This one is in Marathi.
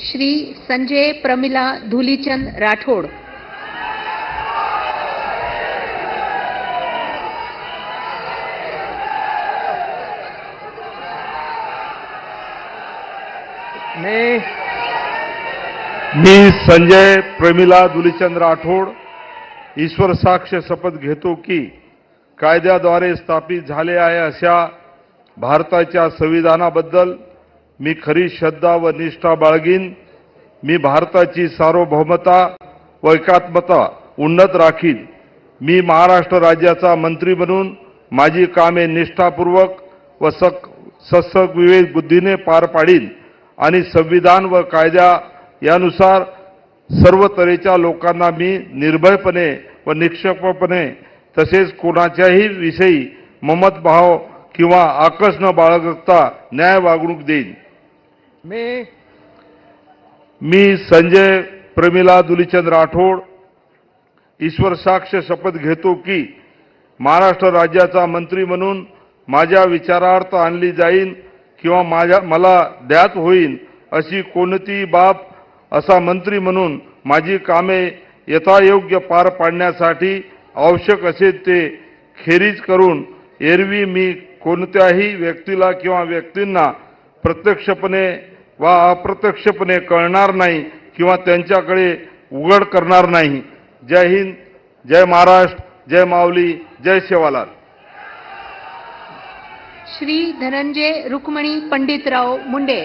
श्री संजय प्रमिला धुलीचंद राठोड, मी संजय प्रमिला धुलीचंद राठोड ईश्वर साक्ष शपथ घेतो की कायद्याद्वारे स्थापित झाले आहे अशा भारताच्या संविधानाबद्दल मी खरी श्रद्धा व निष्ठा बाळगीन। मी भारताची सार्वभौमता व एकात्मता उन्नत राखीन। मी महाराष्ट्र राज्याचा मंत्री म्हणून माझी कामे निष्ठापूर्वक व सत्सग विवेक बुद्धीने पार पाडीन आणि संविधान व कायदा यानुसार सर्व तऱ्हेच्या लोकांना मी निर्भयपणे व निष्पक्षपणे तसेच कोणाच्याही विषयी ममतभाव किंवा आकस न बाळगता न्याय वागणूक देईन। मी संजय प्रमिला धुलीचंद राठोड ईश्वर साक्ष शपथ घेतो की महाराष्ट्र राज्याचा मंत्री म्हणून माझ्या विचारार्थ आणली जाईन किंवा मला ज्ञात होईल अशी कोणतीही बाब असा मंत्री म्हणून माझी कामे यथायोग्य पार पाडण्यासाठी आवश्यक असेल ते खेरीज करून एरवी मी कोणत्याही व्यक्तीला किंवा व्यक्तींना प्रत्यक्षपणे वा अप्रत्यक्षपणे कळणार नाही किंवा त्यांच्याकडे उघड करणार नाही। जय हिंद, जय महाराष्ट्र, जय माऊली, जय सेवालाल। श्री धनंजय रुक्मणी पंडितराव मुंडे।